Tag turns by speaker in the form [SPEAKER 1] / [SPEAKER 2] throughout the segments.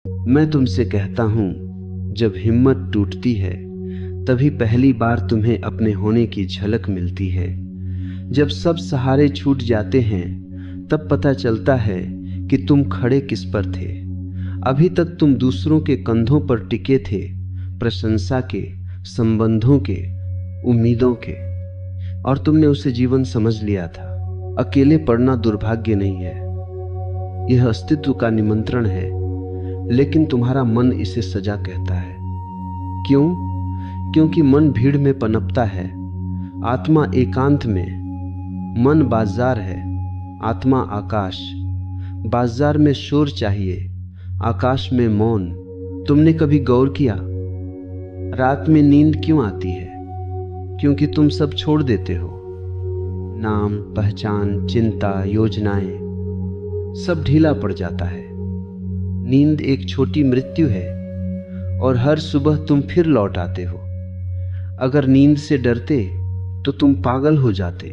[SPEAKER 1] मैं तुमसे कहता हूं, जब हिम्मत टूटती है तभी पहली बार तुम्हें अपने होने की झलक मिलती है। जब सब सहारे छूट जाते हैं तब पता चलता है कि तुम खड़े किस पर थे। अभी तक तुम दूसरों के कंधों पर टिके थे, प्रशंसा के, संबंधों के, उम्मीदों के, और तुमने उसे जीवन समझ लिया था। अकेले पड़ना दुर्भाग्य नहीं है, यह अस्तित्व का निमंत्रण है, लेकिन तुम्हारा मन इसे सजा कहता है। क्यों? क्योंकि मन भीड़ में पनपता है, आत्मा एकांत में। मन बाजार है, आत्मा आकाश। बाजार में शोर चाहिए, आकाश में मौन। तुमने कभी गौर किया रात में नींद क्यों आती है? क्योंकि तुम सब छोड़ देते हो। नाम, पहचान, चिंता, योजनाएं, सब ढीला पड़ जाता है। नींद एक छोटी मृत्यु है और हर सुबह तुम फिर लौट आते हो। अगर नींद से डरते तो तुम पागल हो जाते,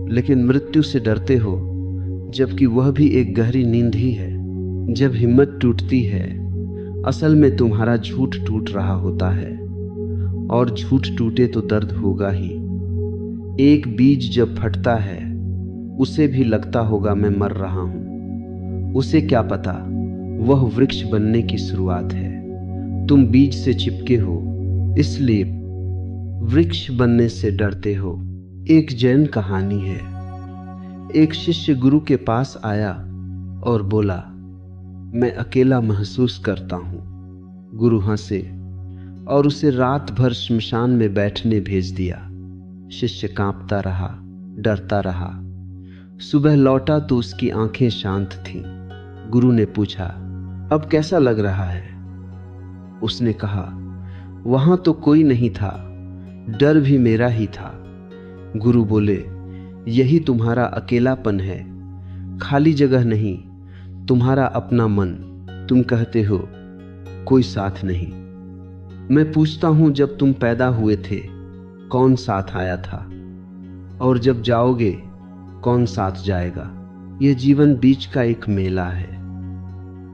[SPEAKER 1] लेकिन मृत्यु से डरते हो, जबकि वह भी एक गहरी नींद ही है। जब हिम्मत टूटती है, असल में तुम्हारा झूठ टूट रहा होता है, और झूठ टूटे तो दर्द होगा ही। एक बीज जब फटता है, उसे भी लगता होगा मैं मर रहा हूं। उसे क्या पता वह वृक्ष बनने की शुरुआत है। तुम बीज से चिपके हो, इसलिए वृक्ष बनने से डरते हो। एक जैन कहानी है। एक शिष्य गुरु के पास आया और बोला, मैं अकेला महसूस करता हूं। गुरु हंसे और उसे रात भर श्मशान में बैठने भेज दिया। शिष्य कांपता रहा, डरता रहा। सुबह लौटा तो उसकी आंखें शांत थीं। गुरु ने पूछा, अब कैसा लग रहा है? उसने कहा, वहां तो कोई नहीं था, डर भी मेरा ही था। गुरु बोले, यही तुम्हारा अकेलापन है, खाली जगह नहीं, तुम्हारा अपना मन। तुम कहते हो कोई साथ नहीं। मैं पूछता हूं, जब तुम पैदा हुए थे कौन साथ आया था, और जब जाओगे कौन साथ जाएगा? यह जीवन बीच का एक मेला है।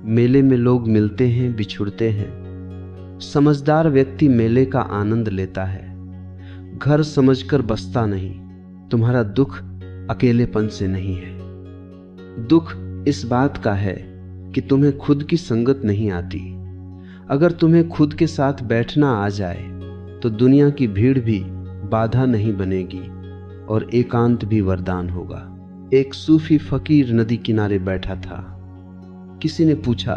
[SPEAKER 1] मेले में लोग मिलते हैं, बिछुड़ते हैं। समझदार व्यक्ति मेले का आनंद लेता है, घर समझकर बसता नहीं। तुम्हारा दुख अकेलेपन से नहीं है, दुख इस बात का है कि तुम्हें खुद की संगत नहीं आती। अगर तुम्हें खुद के साथ बैठना आ जाए तो दुनिया की भीड़ भी बाधा नहीं बनेगी और एकांत भी वरदान होगा। एक सूफी फकीर नदी किनारे बैठा था। किसी ने पूछा,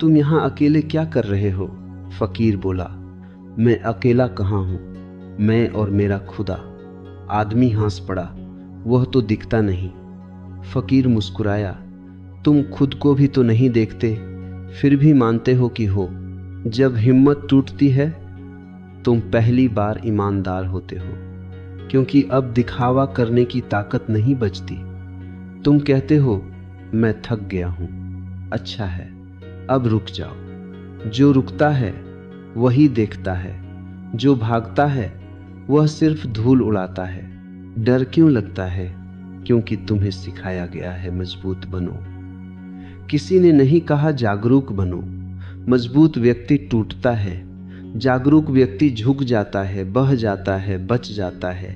[SPEAKER 1] तुम यहां अकेले क्या कर रहे हो? फकीर बोला, मैं अकेला कहाँ हूं, मैं और मेरा खुदा। आदमी हंस पड़ा, वह तो दिखता नहीं। फकीर मुस्कुराया, तुम खुद को भी तो नहीं देखते, फिर भी मानते हो कि हो। जब हिम्मत टूटती है तुम पहली बार ईमानदार होते हो, क्योंकि अब दिखावा करने की ताकत नहीं बचती। तुम कहते हो, मैं थक गया हूं। अच्छा है, अब रुक जाओ। जो रुकता है वही देखता है, जो भागता है वह सिर्फ धूल उड़ाता है। डर क्यों लगता है? क्योंकि तुम्हें सिखाया गया है मजबूत बनो। किसी ने नहीं कहा जागरूक बनो। मजबूत व्यक्ति टूटता है, जागरूक व्यक्ति झुक जाता है, बह जाता है, बच जाता है।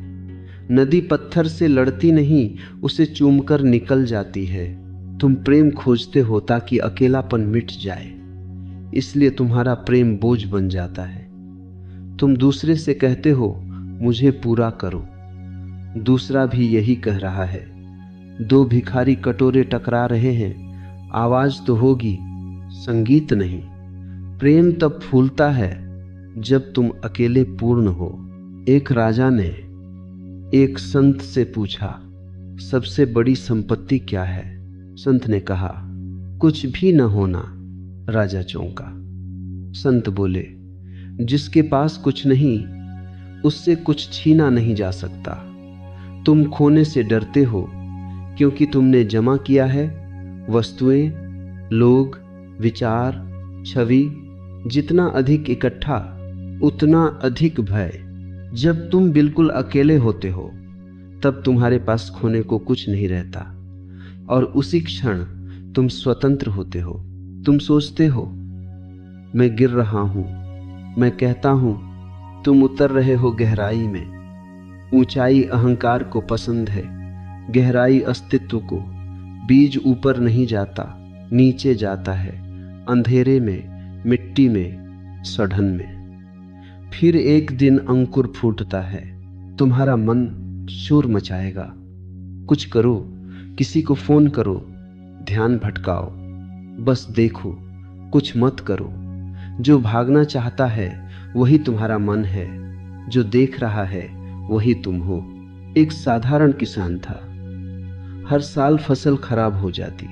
[SPEAKER 1] नदी पत्थर से लड़ती नहीं, उसे चूमकर निकल जाती है। तुम प्रेम खोजते हो ताकि अकेलापन मिट जाए, इसलिए तुम्हारा प्रेम बोझ बन जाता है। तुम दूसरे से कहते हो, मुझे पूरा करो। दूसरा भी यही कह रहा है। दो भिखारी कटोरे टकरा रहे हैं, आवाज तो होगी, संगीत नहीं। प्रेम तब फूलता है जब तुम अकेले पूर्ण हो। एक राजा ने एक संत से पूछा, सबसे बड़ी संपत्ति क्या है? संत ने कहा, कुछ भी न होना। राजा चौंका। संत बोले, जिसके पास कुछ नहीं उससे कुछ छीना नहीं जा सकता। तुम खोने से डरते हो क्योंकि तुमने जमा किया है वस्तुएं, लोग, विचार, छवि। जितना अधिक इकट्ठा उतना अधिक भय। जब तुम बिल्कुल अकेले होते हो तब तुम्हारे पास खोने को कुछ नहीं रहता, और उसी क्षण तुम स्वतंत्र होते हो। तुम सोचते हो मैं गिर रहा हूं, मैं कहता हूं तुम उतर रहे हो गहराई में। ऊंचाई अहंकार को पसंद है, गहराई अस्तित्व को। बीज ऊपर नहीं जाता, नीचे जाता है, अंधेरे में, मिट्टी में, सड़न में। फिर एक दिन अंकुर फूटता है, तुम्हारा मन शोर मचाएगा। कुछ करो, किसी को फोन करो, ध्यान भटकाओ, बस देखो, कुछ मत करो। जो भागना चाहता है वही तुम्हारा मन है, जो देख रहा है वही तुम हो। एक साधारण किसान था, हर साल फसल खराब हो जाती।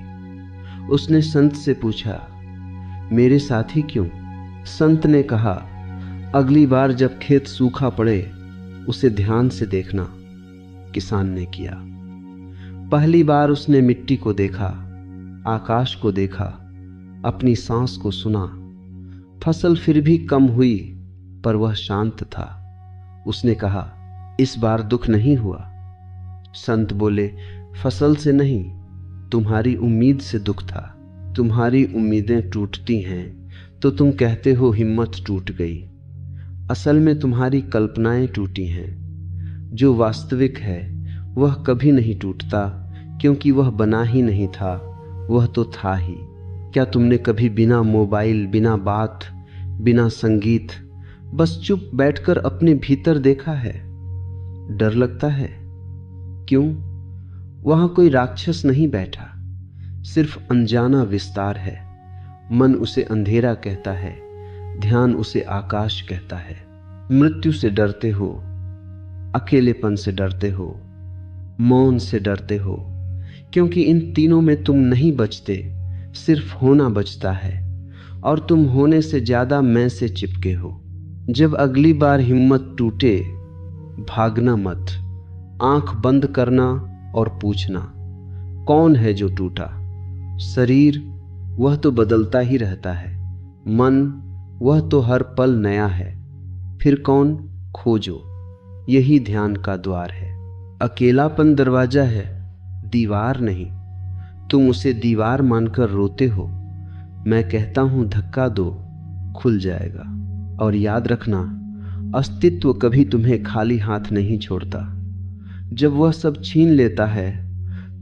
[SPEAKER 1] उसने संत से पूछा, मेरे साथी क्यों? संत ने कहा, अगली बार जब खेत सूखा पड़े उसे ध्यान से देखना। किसान ने किया। पहली बार उसने मिट्टी को देखा, आकाश को देखा, अपनी सांस को सुना। फसल फिर भी कम हुई पर वह शांत था। उसने कहा, इस बार दुख नहीं हुआ। संत बोले, फसल से नहीं, तुम्हारी उम्मीद से दुख था। तुम्हारी उम्मीदें टूटती हैं तो तुम कहते हो हिम्मत टूट गई। असल में तुम्हारी कल्पनाएं टूटी हैं। जो वास्तविक है वह कभी नहीं टूटता, क्योंकि वह बना ही नहीं था, वह तो था ही। क्या तुमने कभी बिना मोबाइल, बिना बात, बिना संगीत, बस चुप बैठकर अपने भीतर देखा है? डर लगता है? क्यों? वहां कोई राक्षस नहीं बैठा, सिर्फ अनजाना विस्तार है। मन उसे अंधेरा कहता है, ध्यान उसे आकाश कहता है। मृत्यु से डरते हो, अकेलेपन से डरते हो, मौन से डरते हो, क्योंकि इन तीनों में तुम नहीं बचते, सिर्फ होना बचता है, और तुम होने से ज्यादा मैं से चिपके हो। जब अगली बार हिम्मत टूटे, भागना मत, आंख बंद करना और पूछना, कौन है जो टूटा? शरीर, वह तो बदलता ही रहता है। मन, वह तो हर पल नया है। फिर कौन? खोजो, यही ध्यान का द्वार है। अकेलापन दरवाजा है, दीवार नहीं। तुम उसे दीवार मानकर रोते हो। मैं कहता हूं धक्का दो, खुल जाएगा। और याद रखना, अस्तित्व कभी तुम्हें खाली हाथ नहीं छोड़ता। जब वह सब छीन लेता है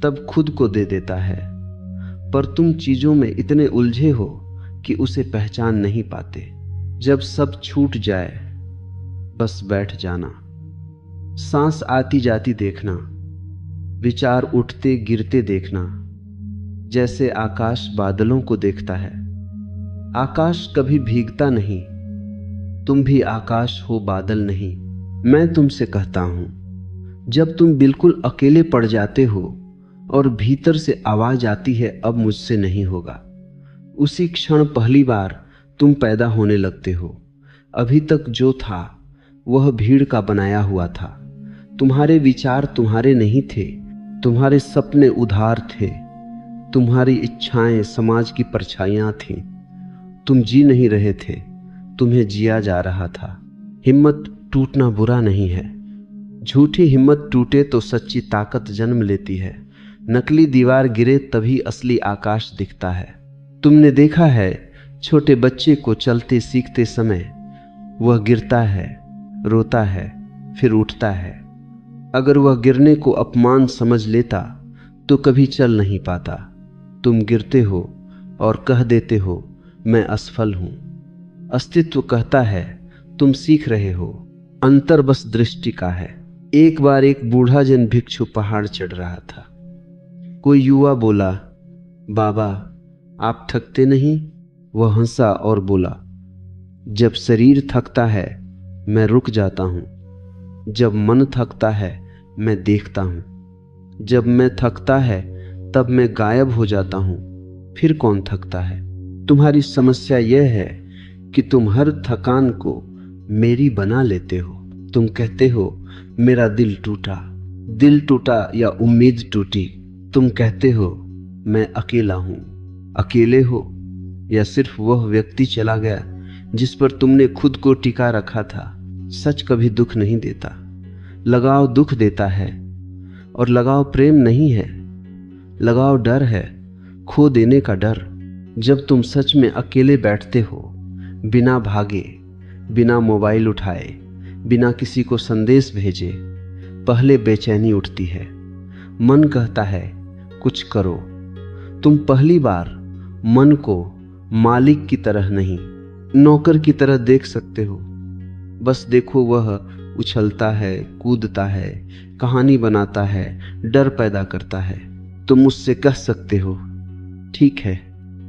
[SPEAKER 1] तब खुद को दे देता है, पर तुम चीजों में इतने उलझे हो कि उसे पहचान नहीं पाते। जब सब छूट जाए बस बैठ जाना, सांस आती जाती देखना, विचार उठते गिरते देखना, जैसे आकाश बादलों को देखता है। आकाश कभी भीगता नहीं, तुम भी आकाश हो, बादल नहीं। मैं तुमसे कहता हूं, जब तुम बिल्कुल अकेले पड़ जाते हो और भीतर से आवाज आती है, अब मुझसे नहीं होगा, उसी क्षण पहली बार तुम पैदा होने लगते हो। अभी तक जो था वह भीड़ का बनाया हुआ था। तुम्हारे विचार तुम्हारे नहीं थे, तुम्हारे सपने उधार थे, तुम्हारी इच्छाएं समाज की परछाइयां थीं। तुम जी नहीं रहे थे, तुम्हें जिया जा रहा था। हिम्मत टूटना बुरा नहीं है। झूठी हिम्मत टूटे तो सच्ची ताकत जन्म लेती है। नकली दीवार गिरे तभी असली आकाश दिखता है। तुमने देखा है छोटे बच्चे को चलते सीखते समय, वह गिरता है, रोता है, फिर उठता है। अगर वह गिरने को अपमान समझ लेता तो कभी चल नहीं पाता। तुम गिरते हो और कह देते हो, मैं असफल हूं। अस्तित्व कहता है, तुम सीख रहे हो। अंतर बस दृष्टि का है। एक बार एक बूढ़ा जन भिक्षु पहाड़ चढ़ रहा था। कोई युवा बोला, बाबा आप थकते नहीं? वह हंसा और बोला, जब शरीर थकता है मैं रुक जाता हूं, जब मन थकता है मैं देखता हूं, जब मैं थकता है तब मैं गायब हो जाता हूं, फिर कौन थकता है? तुम्हारी समस्या यह है कि तुम हर थकान को मेरी बना लेते हो। तुम कहते हो मेरा दिल टूटा या उम्मीद टूटी। तुम कहते हो मैं अकेला हूं। अकेले हो या सिर्फ वह व्यक्ति चला गया जिस पर तुमने खुद को टिका रखा था? सच कभी दुख नहीं देता, लगाव दुख देता है। और लगाव प्रेम नहीं है, लगाव डर है, खो देने का डर। जब तुम सच में अकेले बैठते हो, बिना भागे, बिना मोबाइल उठाए, बिना किसी को संदेश भेजे, पहले बेचैनी उठती है। मन कहता है कुछ करो। तुम पहली बार मन को मालिक की तरह नहीं, नौकर की तरह देख सकते हो। बस देखो, वह उछलता है, कूदता है, कहानी बनाता है, डर पैदा करता है। तुम उससे कह सकते हो, ठीक है,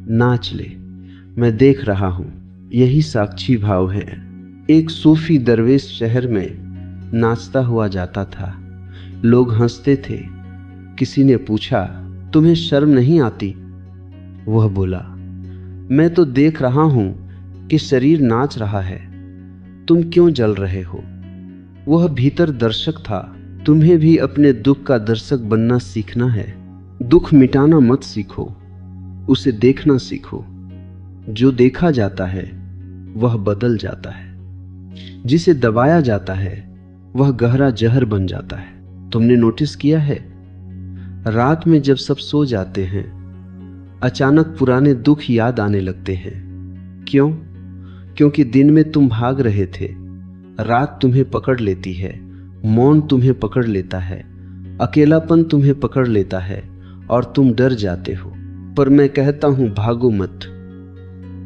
[SPEAKER 1] नाच ले, मैं देख रहा हूं। यही साक्षी भाव है। एक सूफी दरवेश शहर में नाचता हुआ जाता था। लोग हंसते थे। किसी ने पूछा, तुम्हें शर्म नहीं आती? वह बोला, मैं तो देख रहा हूं कि शरीर नाच रहा है, तुम क्यों जल रहे हो? वह भीतर दर्शक था। तुम्हें भी अपने दुख का दर्शक बनना सीखना है। दुख मिटाना मत सीखो, उसे देखना सीखो। जो देखा जाता है वह बदल जाता है। जिसे दबाया जाता है वह गहरा जहर बन जाता है। तुमने नोटिस किया है, रात में जब सब सो जाते हैं, अचानक पुराने दुख याद आने लगते हैं। क्यों? क्योंकि दिन में तुम भाग रहे थे, रात तुम्हें पकड़ लेती है, मौन तुम्हें पकड़ लेता है, अकेलापन तुम्हें पकड़ लेता है और तुम डर जाते हो। पर मैं कहता हूं, भागो मत,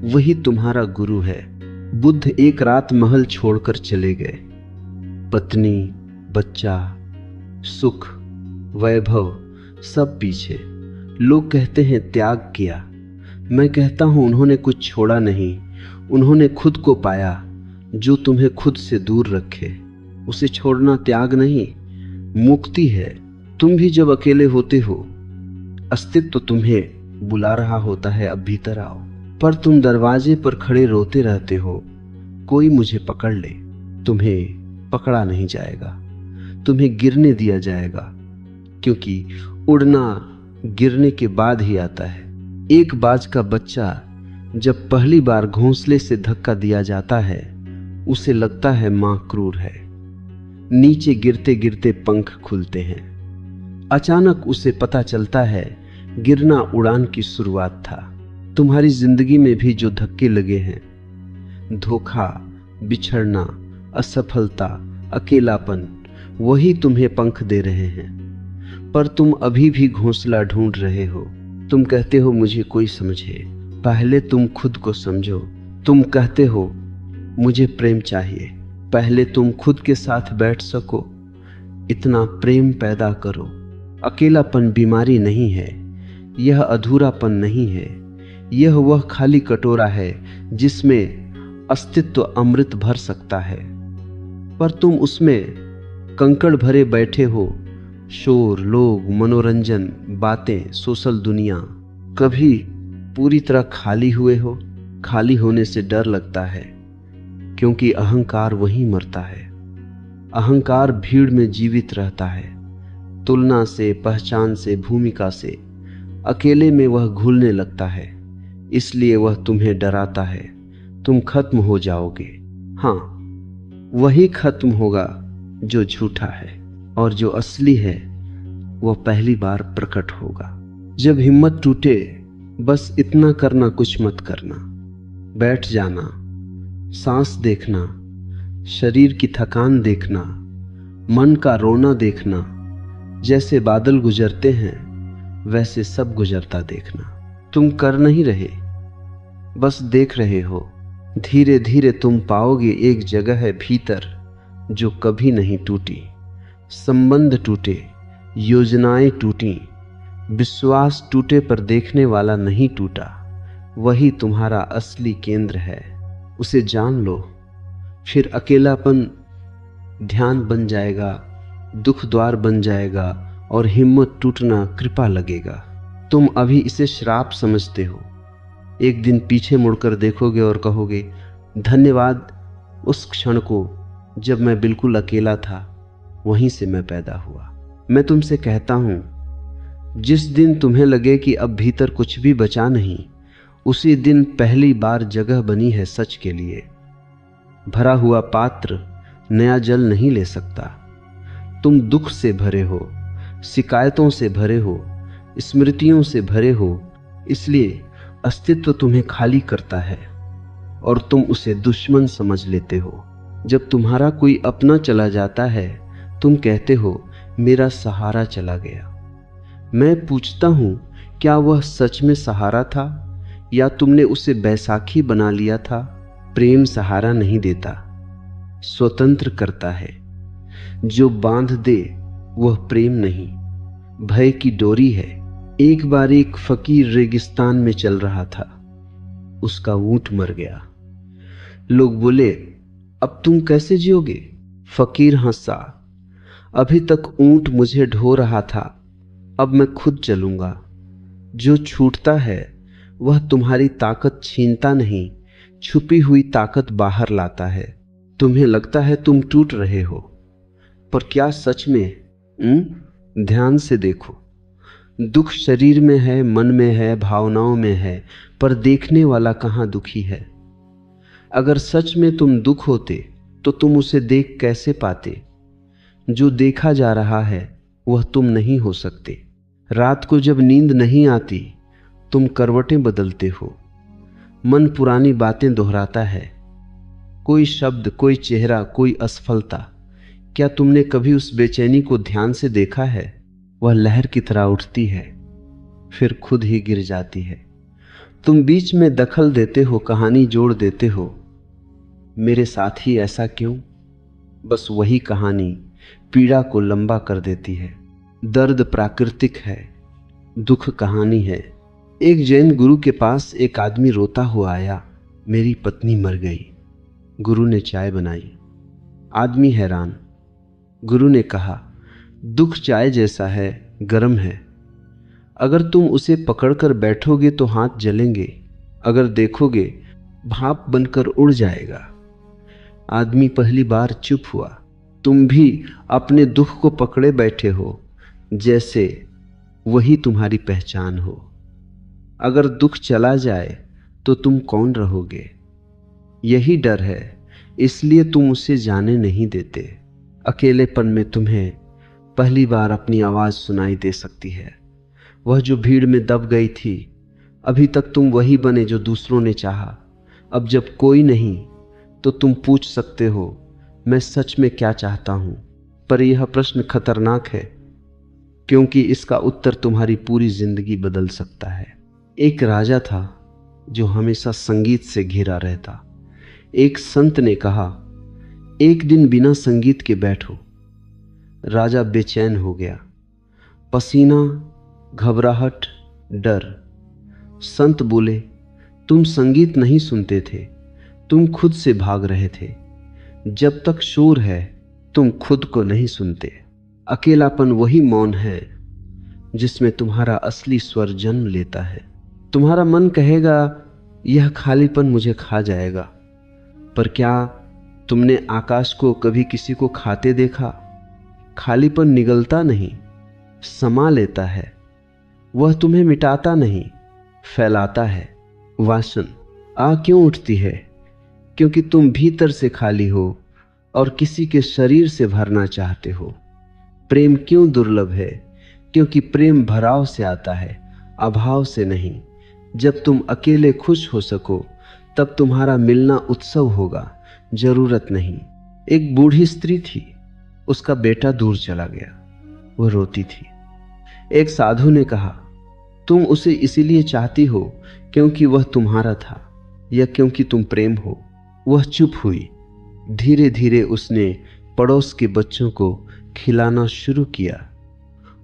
[SPEAKER 1] वही तुम्हारा गुरु है। बुद्ध एक रात महल छोड़कर चले गए। पत्नी, बच्चा, सुख, वैभव सब पीछे। लोग कहते हैं त्याग किया। मैं कहता हूं, उन्होंने कुछ छोड़ा नहीं, उन्होंने खुद को पाया। जो तुम्हें खुद से दूर रखे, उसे छोड़ना त्याग नहीं, मुक्ति है। तुम भी जब अकेले होते हो, अस्तित्व तुम्हें बुला रहा होता है, अब भीतर आओ। पर तुम दरवाजे पर खड़े रोते रहते हो, कोई मुझे पकड़ ले। तुम्हें पकड़ा नहीं जाएगा, तुम्हें गिरने दिया जाएगा, क्योंकि उड़ना गिरने के बाद ही आता है। एक बाज का बच्चा जब पहली बार घोंसले से धक्का दिया जाता है, उसे लगता है मां क्रूर है। नीचे गिरते गिरते पंख खुलते हैं। अचानक उसे पता चलता है गिरना उड़ान की शुरुआत था। तुम्हारी जिंदगी में भी जो धक्के लगे हैं, धोखा, बिछड़ना, असफलता, अकेलापन, वही तुम्हें पंख दे रहे हैं। पर तुम अभी भी घोंसला ढूंढ रहे हो। तुम कहते हो मुझे कोई समझे। पहले तुम खुद को समझो। तुम कहते हो मुझे प्रेम चाहिए। पहले तुम खुद के साथ बैठ सको। इतना प्रेम पैदा करो। अकेलापन बीमारी नहीं है, यह अधूरापन नहीं है, यह वह खाली कटोरा है जिसमें अस्तित्व अमृत भर सकता है। पर तुम उसमें कंकड़ भरे बैठे हो। शोर, लोग, मनोरंजन, बातें, सोशल दुनिया। कभी पूरी तरह खाली हुए हो? खाली होने से डर लगता है, क्योंकि अहंकार वहीं मरता है। अहंकार भीड़ में जीवित रहता है, तुलना से, पहचान से, भूमिका से। अकेले में वह घुलने लगता है, इसलिए वह तुम्हें डराता है। तुम खत्म हो जाओगे। हाँ, वही खत्म होगा जो झूठा है, और जो असली है वह पहली बार प्रकट होगा। जब हिम्मत टूटे, बस इतना करना, कुछ मत करना। बैठ जाना, सांस देखना, शरीर की थकान देखना, मन का रोना देखना। जैसे बादल गुजरते हैं वैसे सब गुजरता देखना। तुम कर नहीं रहे, बस देख रहे हो। धीरे धीरे तुम पाओगे एक जगह है भीतर जो कभी नहीं टूटी। संबंध टूटे, योजनाएं टूटी, विश्वास टूटे, पर देखने वाला नहीं टूटा। वही तुम्हारा असली केंद्र है, उसे जान लो। फिर अकेलापन ध्यान बन जाएगा, दुख द्वार बन जाएगा, और हिम्मत टूटना कृपा लगेगा। तुम अभी इसे श्राप समझते हो। एक दिन पीछे मुड़कर देखोगे और कहोगे, धन्यवाद उस क्षण को जब मैं बिल्कुल अकेला था, वहीं से मैं पैदा हुआ। मैं तुमसे कहता हूं, जिस दिन तुम्हें लगे कि अब भीतर कुछ भी बचा नहीं, उसी दिन पहली बार जगह बनी है सच के लिए। भरा हुआ पात्र नया जल नहीं ले सकता। तुम दुख से भरे हो, शिकायतों से भरे हो, स्मृतियों से भरे हो, इसलिए अस्तित्व तुम्हें खाली करता है और तुम उसे दुश्मन समझ लेते हो। जब तुम्हारा कोई अपना चला जाता है, तुम कहते हो मेरा सहारा चला गया। मैं पूछता हूं, क्या वह सच में सहारा था या तुमने उसे बैसाखी बना लिया था? प्रेम सहारा नहीं देता, स्वतंत्र करता है। जो बांध दे वह प्रेम नहीं, भय की डोरी है। एक बार एक फकीर रेगिस्तान में चल रहा था, उसका ऊंट मर गया। लोग बोले, अब तुम कैसे जियोगे? फकीर हंसा, अभी तक ऊंट मुझे ढो रहा था, अब मैं खुद चलूंगा। जो छूटता है वह तुम्हारी ताकत छीनता नहीं, छुपी हुई ताकत बाहर लाता है। तुम्हें लगता है तुम टूट रहे हो, पर क्या सच में? ध्यान से देखो। दुख शरीर में है, मन में है, भावनाओं में है, पर देखने वाला कहाँ दुखी है? अगर सच में तुम दुख होते तो तुम उसे देख कैसे पाते? जो देखा जा रहा है वह तुम नहीं हो सकते। रात को जब नींद नहीं आती, तुम करवटें बदलते हो। मन पुरानी बातें दोहराता है, कोई शब्द, कोई चेहरा, कोई असफलता। क्या तुमने कभी उस बेचैनी को ध्यान से देखा है? वह लहर की तरह उठती है, फिर खुद ही गिर जाती है। तुम बीच में दखल देते हो, कहानी जोड़ देते हो। मेरे साथ ही ऐसा क्यों? बस वही कहानी पीड़ा को लंबा कर देती है। दर्द प्राकृतिक है, दुख कहानी है। एक जैन गुरु के पास एक आदमी रोता हुआ आया, मेरी पत्नी मर गई। गुरु ने चाय बनाई। आदमी हैरान। गुरु ने कहा, दुख चाय जैसा है, गर्म है। अगर तुम उसे पकड़कर बैठोगे तो हाथ जलेंगे, अगर देखोगे भाप बनकर उड़ जाएगा। आदमी पहली बार चुप हुआ। तुम भी अपने दुख को पकड़े बैठे हो, जैसे वही तुम्हारी पहचान हो। अगर दुख चला जाए तो तुम कौन रहोगे? यही डर है, इसलिए तुम उसे जाने नहीं देते। अकेलेपन में तुम्हें पहली बार अपनी आवाज सुनाई दे सकती है। वह जो भीड़ में दब गई थी, अभी तक तुम वही बने जो दूसरों ने चाहा। अब जब कोई नहीं तो तुम पूछ सकते हो, मैं सच में क्या चाहता हूं? पर यह प्रश्न खतरनाक है, क्योंकि इसका उत्तर तुम्हारी पूरी जिंदगी बदल सकता है। एक राजा था जो हमेशा संगीत से घिरा रहता। एक संत ने कहा, एक दिन बिना संगीत के बैठो। राजा बेचैन हो गया, पसीना, घबराहट, डर। संत बोले, तुम संगीत नहीं सुनते थे, तुम खुद से भाग रहे थे। जब तक शोर है तुम खुद को नहीं सुनते। अकेलापन वही मौन है जिसमें तुम्हारा असली स्वर जन्म लेता है। तुम्हारा मन कहेगा, यह खालीपन मुझे खा जाएगा। पर क्या तुमने आकाश को कभी किसी को खाते देखा? खालीपन निगलता नहीं, समा लेता है। वह तुम्हें मिटाता नहीं, फैलाता है। वासन आग क्यों उठती है? क्योंकि तुम भीतर से खाली हो और किसी के शरीर से भरना चाहते हो। प्रेम क्यों दुर्लभ है? क्योंकि प्रेम भराव से आता है, अभाव से नहीं। जब तुम अकेले खुश हो सको तब तुम्हारा मिलना उत्सव होगा, जरूरत नहीं। एक बूढ़ी स्त्री थी, उसका बेटा दूर चला गया, वह रोती थी। एक साधु ने कहा, तुम उसे इसीलिए चाहती हो क्योंकि वह तुम्हारा था या क्योंकि तुम प्रेम हो? वह चुप हुई। धीरे धीरे उसने पड़ोस के बच्चों को खिलाना शुरू किया।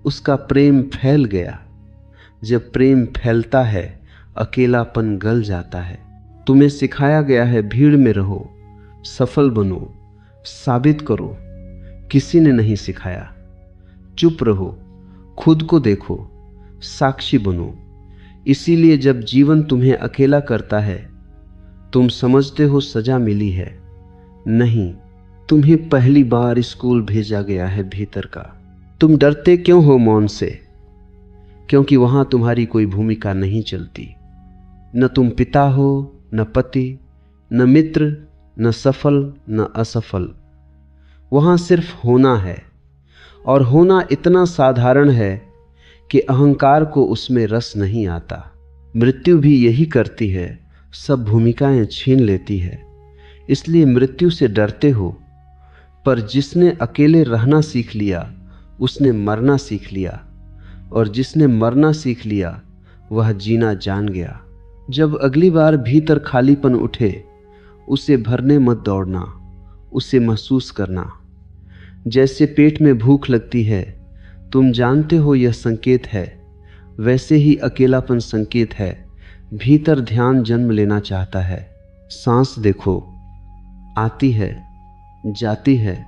[SPEAKER 1] उसका प्रेम फैल गया। जब प्रेम फैलता है, अकेलापन गल जाता है। तुम्हें सिखाया गया है, भीड़ में रहो, सफल बनो, साबित करो। किसी ने नहीं सिखाया। चुप रहो, खुद को देखो, साक्षी बनो। इसीलिए जब जीवन तुम्हें अकेला करता है, तुम समझते हो सजा मिली है। नहीं, तुम्हें पहली बार स्कूल भेजा गया है भीतर का। तुम डरते क्यों हो मौन से? क्योंकि वहां तुम्हारी कोई भूमिका नहीं चलती। न तुम पिता हो, न पति, न मित्र, न सफल, न असफल। वहां सिर्फ होना है, और होना इतना साधारण है कि अहंकार को उसमें रस नहीं आता। मृत्यु भी यही करती है, सब भूमिकाएं छीन लेती है। इसलिए मृत्यु से डरते हो, पर जिसने अकेले रहना सीख लिया उसने मरना सीख लिया, और जिसने मरना सीख लिया वह जीना जान गया। जब अगली बार भीतर खालीपन उठे, उसे भरने मत दौड़ना, उसे महसूस करना। जैसे पेट में भूख लगती है, तुम जानते हो यह संकेत है, वैसे ही अकेलापन संकेत है। भीतर ध्यान जन्म लेना चाहता है। सांस देखो, आती है, जाती है,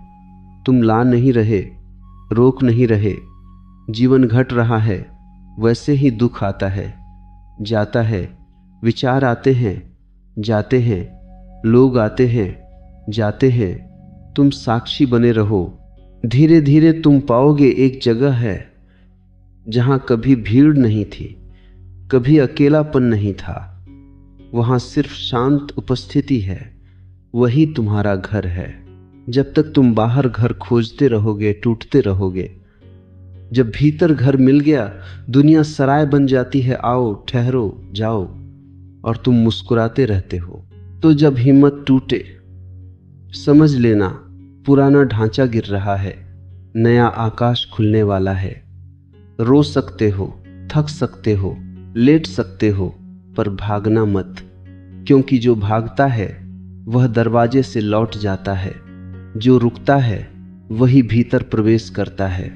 [SPEAKER 1] तुम ला नहीं रहे, रोक नहीं रहे। जीवन घट रहा है, वैसे ही दुख आता है, जाता है। विचार आते हैं, जाते हैं, लोग आते हैं, जाते हैं। तुम साक्षी बने रहो। धीरे धीरे तुम पाओगे एक जगह है जहां कभी भीड़ नहीं थी, कभी अकेलापन नहीं था। वहां सिर्फ शांत उपस्थिति है, वही तुम्हारा घर है। जब तक तुम बाहर घर खोजते रहोगे, टूटते रहोगे। जब भीतर घर मिल गया, दुनिया सराय बन जाती है, आओ, ठहरो, जाओ, और तुम मुस्कुराते रहते हो। तो जब हिम्मत टूटे, समझ लेना पुराना ढांचा गिर रहा है, नया आकाश खुलने वाला है। रो सकते हो, थक सकते हो, लेट सकते हो, पर भागना मत, क्योंकि जो भागता है वह दरवाजे से लौट जाता है। जो रुकता है वही भीतर प्रवेश करता है,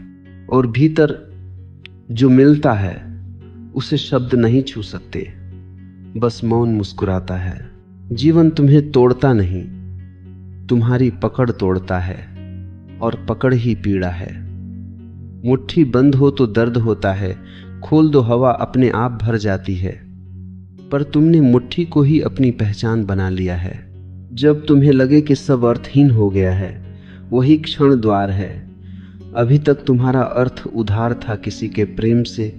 [SPEAKER 1] और भीतर जो मिलता है उसे शब्द नहीं छू सकते, बस मौन मुस्कुराता है। जीवन तुम्हें तोड़ता नहीं, तुम्हारी पकड़ तोड़ता है, और पकड़ ही पीड़ा है। मुट्ठी बंद हो तो दर्द होता है, खोल दो हवा अपने आप भर जाती है। पर तुमने मुट्ठी को ही अपनी पहचान बना लिया है। जब तुम्हें लगे कि सब अर्थहीन हो गया है, वही क्षण द्वार है। अभी तक तुम्हारा अर्थ उधार था किसी के प्रेम से,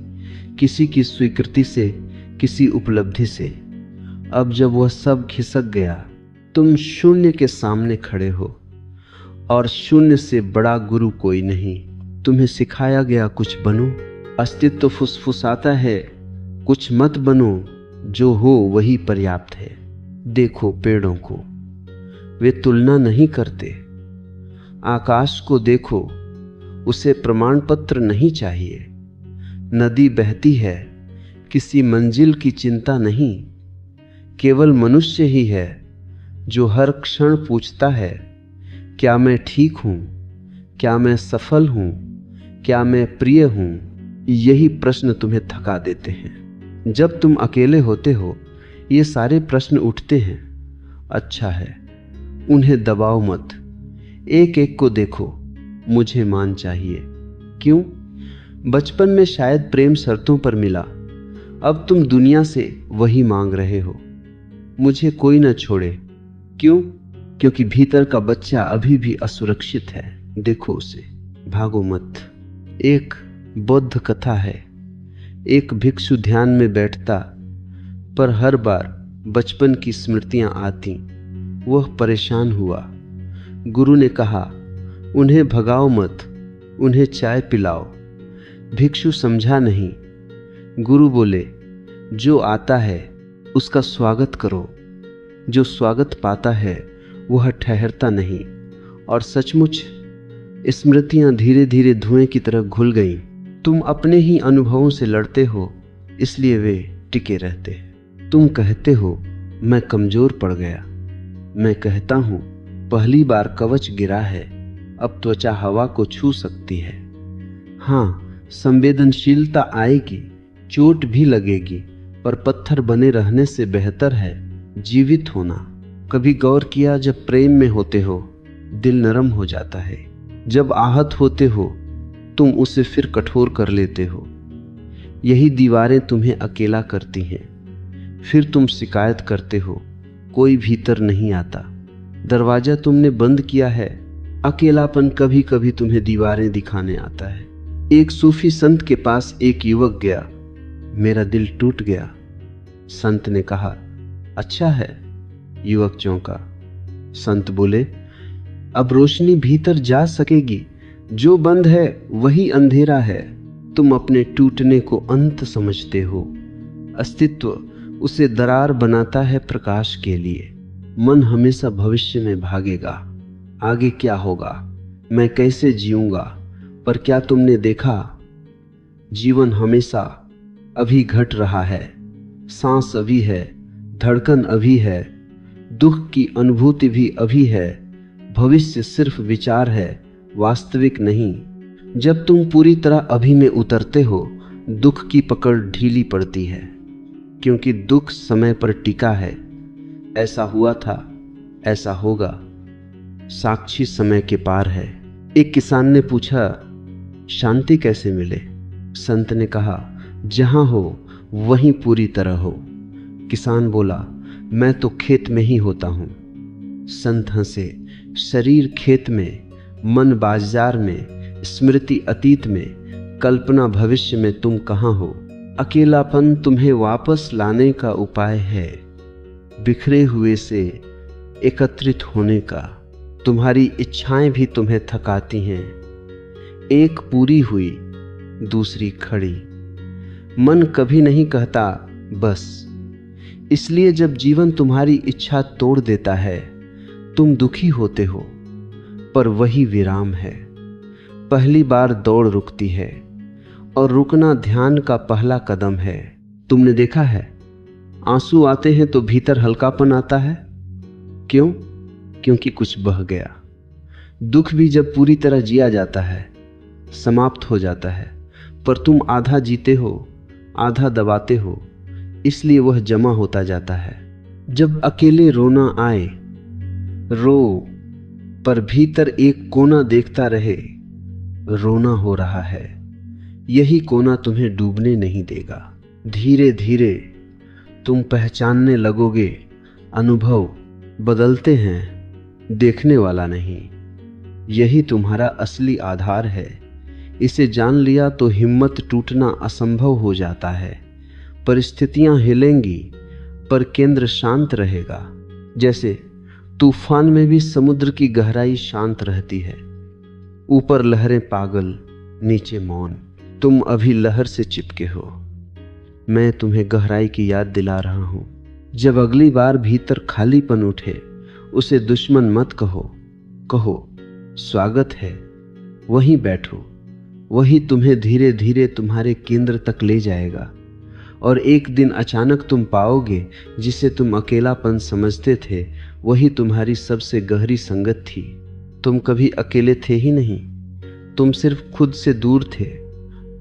[SPEAKER 1] किसी की स्वीकृति से, किसी उपलब्धि से। अब जब वह सब खिसक गया, तुम शून्य के सामने खड़े हो, और शून्य से बड़ा गुरु कोई नहीं। तुम्हें सिखाया गया कुछ बनो, अस्तित्व फुसफुसाता है, कुछ मत बनो, जो हो वही पर्याप्त है। देखो पेड़ों को, वे तुलना नहीं करते। आकाश को देखो, उसे प्रमाण पत्र नहीं चाहिए। नदी बहती है, किसी मंजिल की चिंता नहीं। केवल मनुष्य ही है जो हर क्षण पूछता है, क्या मैं ठीक हूं, क्या मैं सफल हूं, क्या मैं प्रिय हूं। यही प्रश्न तुम्हें थका देते हैं। जब तुम अकेले होते हो, ये सारे प्रश्न उठते हैं। अच्छा है, उन्हें दबाओ मत, एक एक को देखो। मुझे मान चाहिए, क्यों? बचपन में शायद प्रेम शर्तों पर मिला, अब तुम दुनिया से वही मांग रहे हो। मुझे कोई न छोड़े, क्यों? क्योंकि भीतर का बच्चा अभी भी असुरक्षित है। देखो उसे, भागो मत। एक बौद्ध कथा है। एक भिक्षु ध्यान में बैठता, पर हर बार बचपन की स्मृतियां आती। वह परेशान हुआ। गुरु ने कहा, उन्हें भगाओ मत, उन्हें चाय पिलाओ। भिक्षु समझा नहीं। गुरु बोले, जो आता है उसका स्वागत करो। जो स्वागत पाता है वह ठहरता नहीं। और सचमुच स्मृतियां धीरे धीरे धुएं की तरह घुल गईं। तुम अपने ही अनुभवों से लड़ते हो, इसलिए वे टिके रहते हैं। तुम कहते हो, मैं कमजोर पड़ गया। मैं कहता हूं, पहली बार कवच गिरा है, अब त्वचा हवा को छू सकती है। हाँ, संवेदनशीलता आएगी, चोट भी लगेगी, पर पत्थर बने रहने से बेहतर है जीवित होना। कभी गौर किया, जब प्रेम में होते हो दिल नरम हो जाता है। जब आहत होते हो तुम उसे फिर कठोर कर लेते हो। यही दीवारें तुम्हें अकेला करती हैं। फिर तुम शिकायत करते हो, कोई भीतर नहीं आता। दरवाजा तुमने बंद किया है। अकेलापन कभी कभी तुम्हें दीवारें दिखाने आता है। एक सूफी संत के पास एक युवक गया। मेरा दिल टूट गया। संत ने कहा, अच्छा है। युवक चौंका। संत बोले, अब रोशनी भीतर जा सकेगी, जो बंद है वही अंधेरा है। तुम अपने टूटने को अंत समझते हो, अस्तित्व उसे दरार बनाता है प्रकाश के लिए। मन हमेशा भविष्य में भागेगा, आगे क्या होगा, मैं कैसे जीऊंगा। पर क्या तुमने देखा, जीवन हमेशा अभी घट रहा है। सांस अभी है, धड़कन अभी है, दुख की अनुभूति भी अभी है। भविष्य सिर्फ विचार है, वास्तविक नहीं। जब तुम पूरी तरह अभी में उतरते हो, दुख की पकड़ ढीली पड़ती है, क्योंकि दुख समय पर टिका है। ऐसा हुआ था, ऐसा होगा, साक्षी समय के पार है। एक किसान ने पूछा, शांति कैसे मिले? संत ने कहा, जहां हो वहीं पूरी तरह हो। किसान बोला, मैं तो खेत में ही होता हूं। संत हंसे, शरीर खेत में, मन बाजार में, स्मृति अतीत में, कल्पना भविष्य में, तुम कहां हो? अकेलापन तुम्हें वापस लाने का उपाय है, बिखरे हुए से एकत्रित होने का। तुम्हारी इच्छाएं भी तुम्हें थकाती हैं, एक पूरी हुई दूसरी खड़ी। मन कभी नहीं कहता बस। इसलिए जब जीवन तुम्हारी इच्छा तोड़ देता है, तुम दुखी होते हो, पर वही विराम है। पहली बार दौड़ रुकती है, और रुकना ध्यान का पहला कदम है। तुमने देखा है, आंसू आते हैं तो भीतर हल्कापन आता है। क्यों? क्योंकि कुछ बह गया। दुख भी जब पूरी तरह जिया जाता है, समाप्त हो जाता है, पर तुम आधा जीते हो, आधा दबाते हो, इसलिए वह जमा होता जाता है। जब अकेले रोना आए, रो, पर भीतर एक कोना देखता रहे, रोना हो रहा है। यही कोना तुम्हें डूबने नहीं देगा। धीरे धीरे तुम पहचानने लगोगे, अनुभव बदलते हैं, देखने वाला नहीं। यही तुम्हारा असली आधार है। इसे जान लिया तो हिम्मत टूटना असंभव हो जाता है। परिस्थितियां हिलेंगी, पर केंद्र शांत रहेगा। जैसे तूफान में भी समुद्र की गहराई शांत रहती है। ऊपर लहरें पागल, नीचे मौन। तुम अभी लहर से चिपके हो। मैं तुम्हें गहराई की याद दिला रहा हूं। जब अगली बार भीतर खालीपन उठे, उसे दुश्मन मत कहो, कहो स्वागत है, वहीं बैठो। वही तुम्हें धीरे धीरे तुम्हारे केंद्र तक ले जाएगा। और एक दिन अचानक तुम पाओगे, जिसे तुम अकेलापन समझते थे, वही तुम्हारी सबसे गहरी संगत थी। तुम कभी अकेले थे ही नहीं, तुम सिर्फ खुद से दूर थे।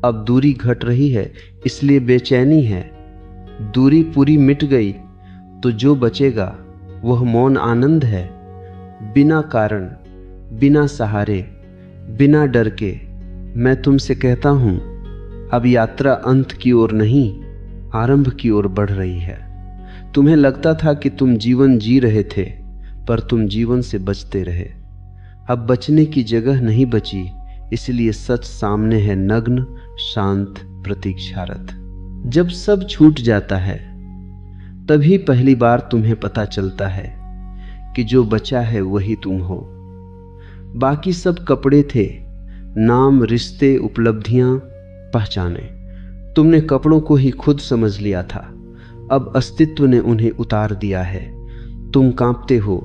[SPEAKER 1] अब दूरी घट रही है, इसलिए बेचैनी है। दूरी पूरी मिट गई तो जो बचेगा वह मौन आनंद है। बिना कारण, बिना सहारे, बिना डर के मैं तुमसे कहता हूं, अब यात्रा अंत की ओर नहीं, आरंभ की ओर बढ़ रही है। तुम्हें लगता था कि तुम जीवन जी रहे थे, पर तुम जीवन से बचते रहे। अब बचने की जगह नहीं बची, इसलिए सच सामने है, नग्न, शांत, प्रतीक्षारत। जब सब छूट जाता है, तभी पहली बार तुम्हें पता चलता है कि जो बचा है वही तुम हो। बाकी सब कपड़े थे, नाम, रिश्ते, उपलब्धियां, पहचाने। तुमने कपड़ों को ही खुद समझ लिया था, अब अस्तित्व ने उन्हें उतार दिया है। तुम कांपते हो,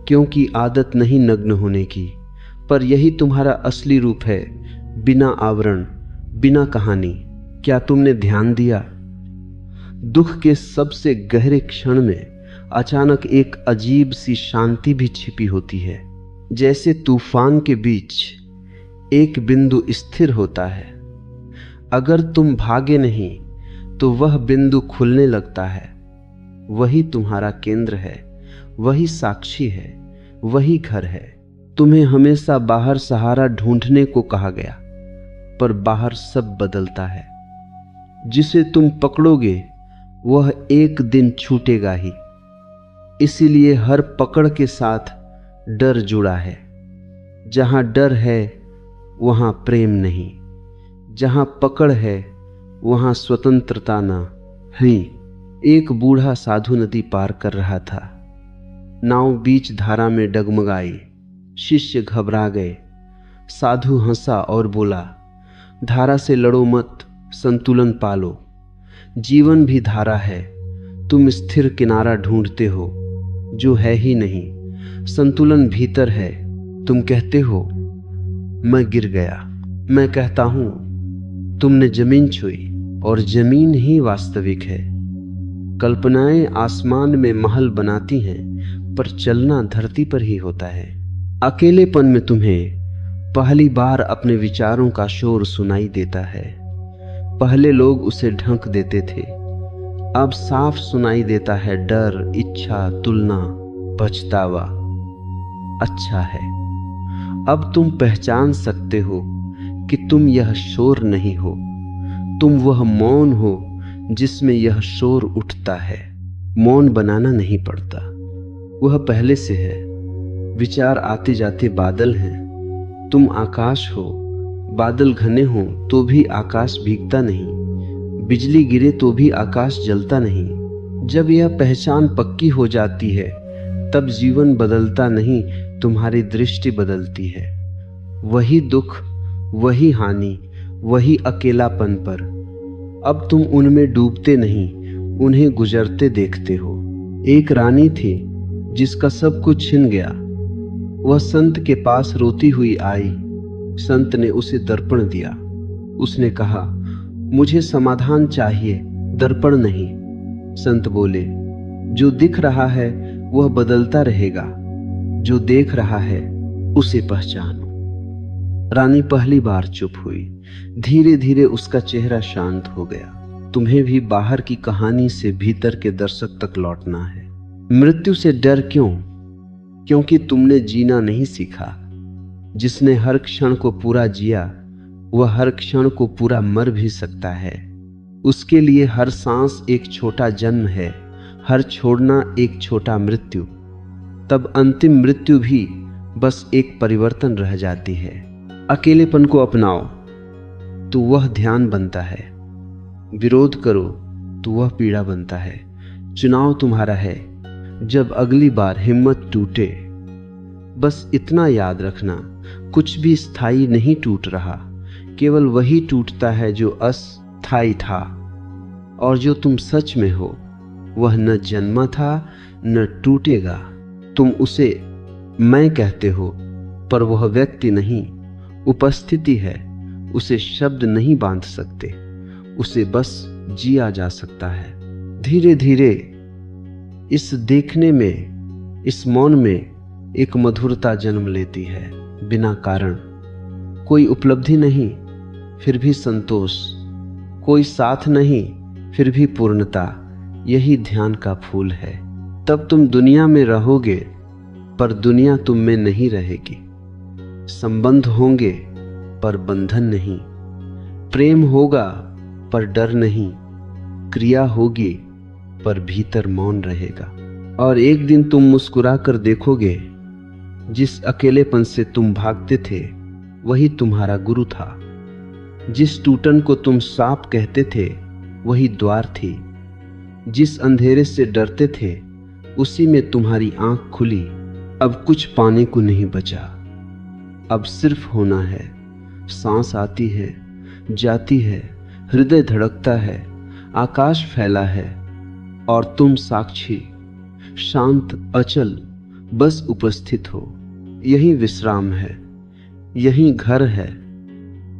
[SPEAKER 1] क्योंकि आदत नहीं नग्न होने की, पर यही तुम्हारा असली रूप है, बिना आवरण, बिना कहानी। क्या तुमने ध्यान दिया? दुख के सबसे गहरे क्षण में अचानक एक अजीब सी शांति भी छिपी होती है। जैसे तूफान के बीच एक बिंदु स्थिर होता है। अगर तुम भागे नहीं तो वह बिंदु खुलने लगता है। वही तुम्हारा केंद्र है, वही साक्षी है, वही घर है। तुम्हें हमेशा बाहर सहारा ढूंढने को कहा गया, पर बाहर सब बदलता है। जिसे तुम पकड़ोगे वह एक दिन छूटेगा ही। इसीलिए हर पकड़ के साथ डर जुड़ा है। जहां डर है वहां प्रेम नहीं, जहां पकड़ है वहां स्वतंत्रता न है। एक बूढ़ा साधु नदी पार कर रहा था। नाव बीच धारा में डगमगाई। शिष्य घबरा गए। साधु हंसा और बोला, धारा से लड़ो मत, संतुलन पालो। जीवन भी धारा है, तुम स्थिर किनारा ढूंढते हो जो है ही नहीं। संतुलन भीतर है, तुम कहते हो मैं गिर गया। मैं कहता हूं तुमने जमीन छुई, और जमीन ही वास्तविक है। कल्पनाएं आसमान में महल बनाती हैं, पर चलना धरती पर ही होता है। अकेलेपन में तुम्हें पहली बार अपने विचारों का शोर सुनाई देता है। पहले लोग उसे ढक देते थे, अब साफ सुनाई देता है डर, इच्छा, तुलना, पछतावा। अच्छा है, अब तुम पहचान सकते हो कि तुम यह शोर नहीं हो, तुम वह मौन हो जिसमें यह शोर उठता है। मौन बनाना नहीं पड़ता, वह पहले से है। विचार आते जाते बादल हैं, तुम आकाश हो। बादल घने हो तो भी आकाश भीगता नहीं, बिजली गिरे तो भी आकाश जलता नहीं। जब यह पहचान पक्की हो जाती है, तब जीवन बदलता नहीं, तुम्हारी दृष्टि बदलती है। वही दुख, वही हानि, वही अकेलापन, पर अब तुम उनमें डूबते नहीं, उन्हें गुजरते देखते हो। एक रानी थी जिसका सब कुछ छिन गया। वह संत के पास रोती हुई आई। संत ने उसे दर्पण दिया। उसने कहा, मुझे समाधान चाहिए, दर्पण नहीं। संत बोले, जो दिख रहा है वह बदलता रहेगा, जो देख रहा है उसे पहचानो। रानी पहली बार चुप हुई। धीरे धीरे उसका चेहरा शांत हो गया। तुम्हें भी बाहर की कहानी से भीतर के दर्शक तक लौटना है। मृत्यु से डर क्यों? क्योंकि तुमने जीना नहीं सीखा। जिसने हर क्षण को पूरा जिया, वह हर क्षण को पूरा मर भी सकता है। उसके लिए हर सांस एक छोटा जन्म है, हर छोड़ना एक छोटा मृत्यु। तब अंतिम मृत्यु भी बस एक परिवर्तन रह जाती है। अकेलेपन को अपनाओ तो वह ध्यान बनता है, विरोध करो तो वह पीड़ा बनता है। चुनाव तुम्हारा है। जब अगली बार हिम्मत टूटे, बस इतना याद रखना, कुछ भी स्थायी नहीं टूट रहा, केवल वही टूटता है जो अस्थायी था। और जो तुम सच में हो वह न जन्मा था न टूटेगा। तुम उसे मैं कहते हो, पर वह व्यक्ति नहीं, उपस्थिति है। उसे शब्द नहीं बांध सकते, उसे बस जिया जा सकता है। धीरे धीरे इस देखने में, इस मौन में एक मधुरता जन्म लेती है, बिना कारण। कोई उपलब्धि नहीं फिर भी संतोष, कोई साथ नहीं फिर भी पूर्णता। यही ध्यान का फूल है। तब तुम दुनिया में रहोगे, पर दुनिया तुम में नहीं रहेगी। संबंध होंगे पर बंधन नहीं, प्रेम होगा पर डर नहीं, क्रिया होगी पर भीतर मौन रहेगा। और एक दिन तुम मुस्कुरा कर देखोगे, जिस अकेलेपन से तुम भागते थे वही तुम्हारा गुरु था। जिस टूटन को तुम सांप कहते थे वही द्वार थी। जिस अंधेरे से डरते थे उसी में तुम्हारी आंख खुली। अब कुछ पाने को नहीं बचा, अब सिर्फ होना है। सांस आती है, जाती है, हृदय धड़कता है, आकाश फैला है, और तुम साक्षी, शांत, अचल, बस उपस्थित हो। यही विश्राम है, यही घर है,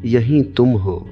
[SPEAKER 1] यही तुम हो।